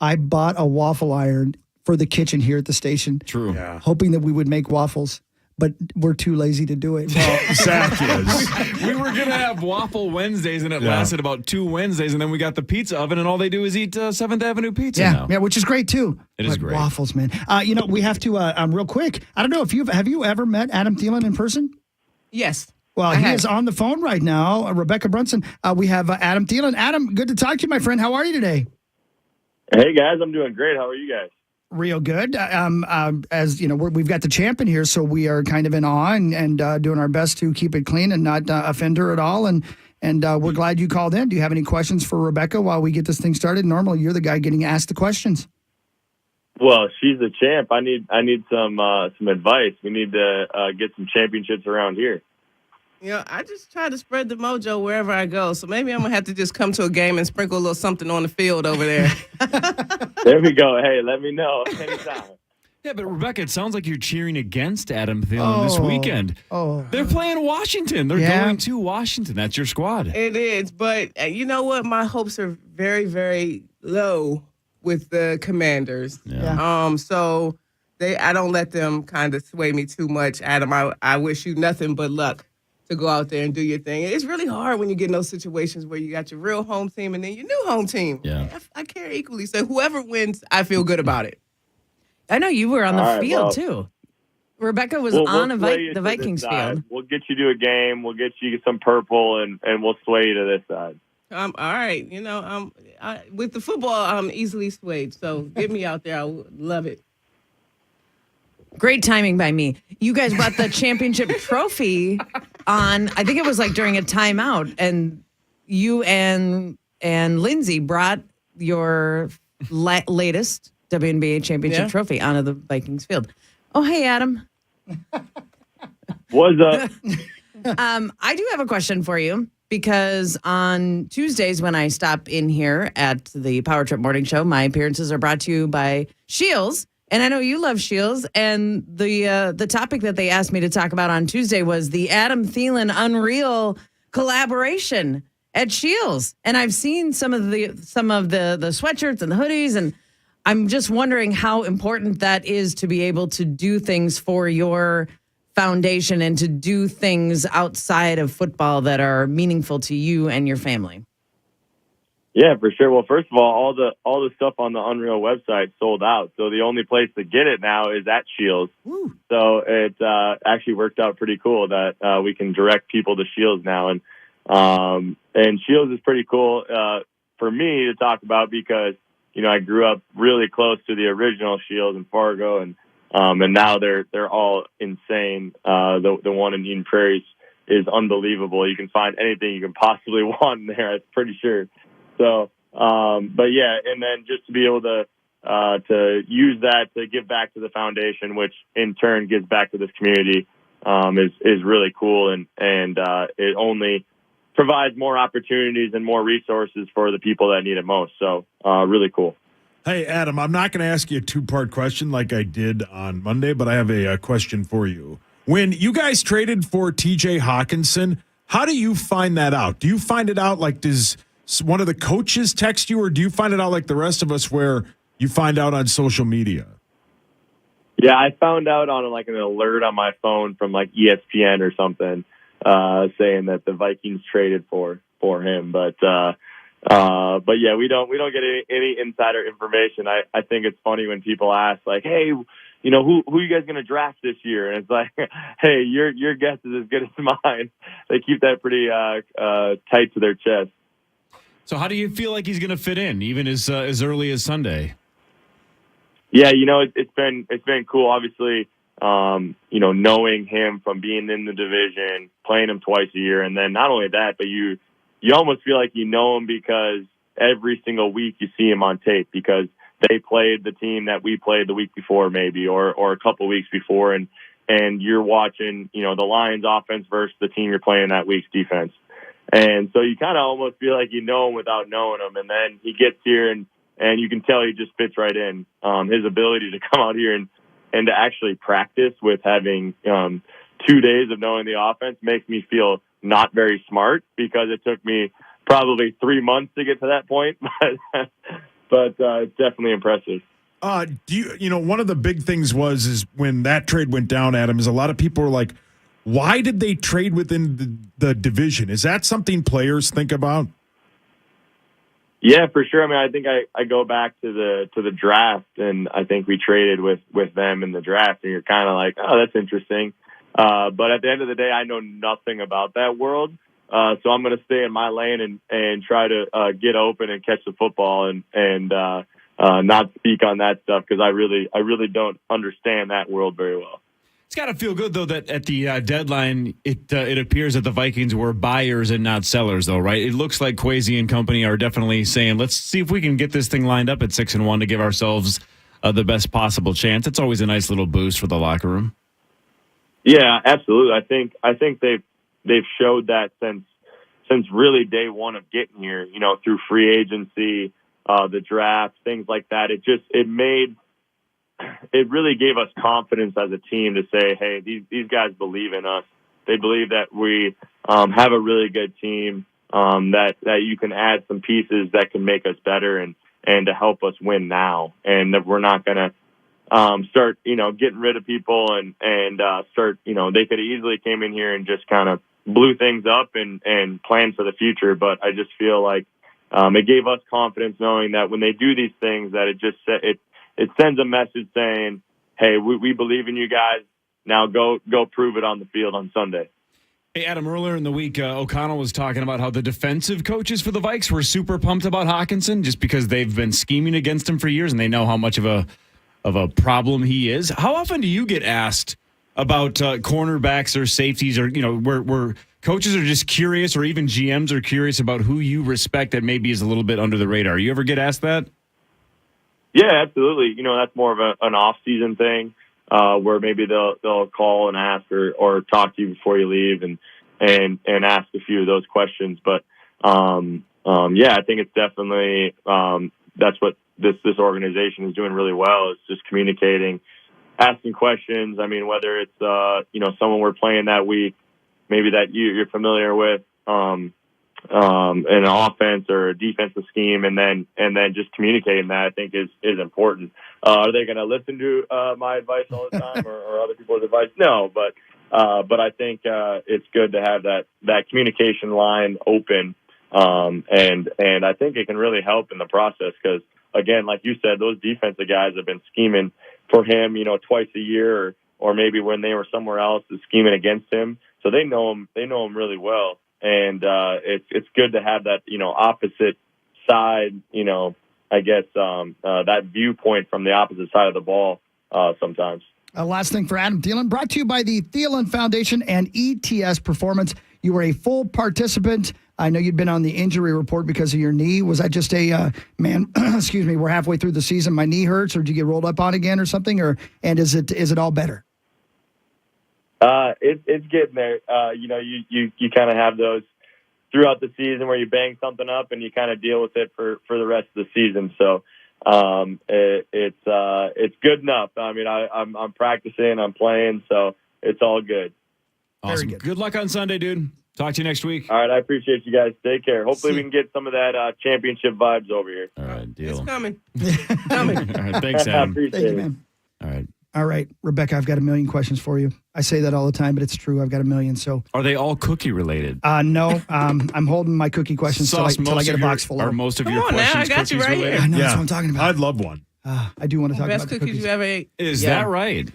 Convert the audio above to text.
I bought a waffle iron for the kitchen here at the station. True. Yeah. Hoping that we would make waffles, but we're too lazy to do it. Zach is. We were going to have Waffle Wednesdays, and it lasted about 2 Wednesdays, and then we got the pizza oven, and all they do is eat 7th Avenue pizza now. Yeah, which is great, too. It is great. Waffles, man. We have to, real quick, I don't know if have you ever met Adam Thielen in person? Yes. Well, he is on the phone right now. Rebecca Brunson. We have Adam Thielen. Adam, good to talk to you, my friend. How are you today? Hey, guys. I'm doing great. How are you guys? Real good. As you know, we've got the champ in here, so we are kind of in awe and doing our best to keep it clean and not offend her at all. And we're glad you called in. Do you have any questions for Rebecca while we get this thing started? Normally, you're the guy getting asked the questions. Well, she's the champ. I need some advice. We need to get some championships around here. I just try to spread the mojo wherever I go. So maybe I'm going to have to just come to a game and sprinkle a little something on the field over there. There we go. Hey, let me know anytime. Yeah, but Rebecca, it sounds like you're cheering against Adam Thielen this weekend. They're playing Washington. They're going to Washington. That's your squad. It is. But you know what? My hopes are very, very low with the Commanders. Yeah. So I don't let them kind of sway me too much. Adam, I wish you nothing but luck to go out there and do your thing. It's really hard when you get in those situations where you got your real home team and then your new home team. Yeah. I care equally. So whoever wins, I feel good about it. I know you were on the field, too. Rebecca was on the Vikings field. We'll get you to a game. We'll get you some purple, and we'll sway you to this side. All right. With the football, I'm easily swayed. So get me out there. I would love it. Great timing by me. You guys brought the championship trophy on, I think it was like during a timeout, and you and Lindsay brought your latest WNBA championship trophy onto the Vikings field. Oh, hey, Adam. What's up? I do have a question for you, because on Tuesdays when I stop in here at the Power Trip Morning Show, my appearances are brought to you by Shields. And I know you love Shields, and the topic that they asked me to talk about on Tuesday was the Adam Thielen Unreal collaboration at Shields. And I've seen some of the sweatshirts and the hoodies, and I'm just wondering how important that is to be able to do things for your foundation and to do things outside of football that are meaningful to you and your family. Yeah, for sure. Well, first of all the stuff on the Unreal website sold out. So the only place to get it now is at Shields. Woo. So it actually worked out pretty cool that we can direct people to Shields now. And Shields is pretty cool for me to talk about because, I grew up really close to the original Shields in Fargo, and now they're all insane. The one in Eden Prairie is unbelievable. You can find anything you can possibly want in there, I'm pretty sure. So, but yeah, and then just to be able to use that to give back to the foundation, which in turn gives back to this community, is really cool. And it only provides more opportunities and more resources for the people that need it most. So, really cool. Hey, Adam, I'm not going to ask you a two-part question like I did on Monday, but I have a question for you. When you guys traded for TJ Hockenson, how do you find that out? Do you find it out does one of the coaches text you, or do you find it out like the rest of us where you find out on social media? Yeah, I found out on an alert on my phone from ESPN or something saying that the Vikings traded for him. But yeah, we don't get any insider information. I think it's funny when people ask hey, who are you guys going to draft this year? And it's like, hey, your guess is as good as mine. They keep that pretty tight to their chest. So how do you feel like he's going to fit in, even as early as Sunday? Yeah, it's been cool. Obviously, knowing him from being in the division, playing him twice a year, and then not only that, but you almost feel like you know him because every single week you see him on tape because they played the team that we played the week before, maybe, or a couple weeks before, and you're watching, the Lions offense versus the team you're playing that week's defense. And so you kind of almost feel like you know him without knowing him. And then he gets here and you can tell he just fits right in. His ability to come out here and to actually practice with having 2 days of knowing the offense makes me feel not very smart because it took me probably 3 months to get to that point. But but it's definitely impressive. One of the big things is when that trade went down, Adam, is a lot of people were like, why did they trade within the division? Is that something players think about? Yeah, for sure. I mean, I think I go back to the draft, and I think we traded with them in the draft, and you're kind of like, oh, that's interesting. But at the end of the day, I know nothing about that world. So I'm going to stay in my lane and try to get open and catch the football and not speak on that stuff because I really don't understand that world very well. It's got to feel good, though, that at the deadline, it appears that the Vikings were buyers and not sellers, though, right? It looks like Kwesi and company are definitely saying, let's see if we can get this thing lined up at 6-1 to give ourselves the best possible chance. It's always a nice little boost for the locker room. Yeah, absolutely. I think they've showed that since really day one of getting here, through free agency, the draft, things like that. It really gave us confidence as a team to say, hey, these guys believe in us. They believe that we have a really good team, that you can add some pieces that can make us better and to help us win now. And that we're not going to start, getting rid of people and start, they could have easily came in here and just kind of blew things up and planned for the future. But I just feel like it gave us confidence knowing that when they do these things, that it sends a message saying, hey, we believe in you guys. Now go prove it on the field on Sunday. Hey, Adam, earlier in the week, O'Connell was talking about how the defensive coaches for the Vikes were super pumped about Hockenson just because they've been scheming against him for years and they know how much of a problem he is. How often do you get asked about cornerbacks or safeties or, where coaches are just curious or even GMs are curious about who you respect that maybe is a little bit under the radar? You ever get asked that? Yeah, absolutely. That's more of an off-season thing where maybe they'll call and ask or talk to you before you leave and ask a few of those questions. But I think it's definitely that's what this organization is doing really well is just communicating, asking questions. I mean, whether it's someone we're playing that week, maybe that you're familiar with. An offense or a defensive scheme, and then just communicating that I think is important. Are they going to listen to my advice all the time or other people's advice? No, but I think it's good to have that communication line open, and I think it can really help in the process because again, like you said, those defensive guys have been scheming for him, twice a year or maybe when they were somewhere else is scheming against him, so they know him really well. And it's good to have that, opposite side, I guess that viewpoint from the opposite side of the ball sometimes. Last thing for Adam Thielen, brought to you by the Thielen Foundation and ETS Performance. You were a full participant. I know you'd been on the injury report because of your knee. Was that just excuse me, we're halfway through the season, my knee hurts, or did you get rolled up on again or something? And is it all better? It's getting there. You kind of have those throughout the season where you bang something up and you kind of deal with it for the rest of the season. So it's good enough. I mean, I'm practicing, I'm playing, so it's all good. Awesome. Good luck on Sunday, dude. Talk to you next week. All right, I appreciate you guys. Take care. Hopefully we can get some of that championship vibes over here. All right, deal. It's coming. All right, thanks, Adam. Thank you, man. All right, Rebecca, I've got a million questions for you. I say that all the time, but it's true. I've got a million. So, are they all cookie related? No. I'm holding my cookie questions till I get a box full of them. Are most of your questions now, I got you right related? here. I know that's what I'm talking about. I'd love one. I do want to talk Best about the cookies cookies. you ever ate. Is that right?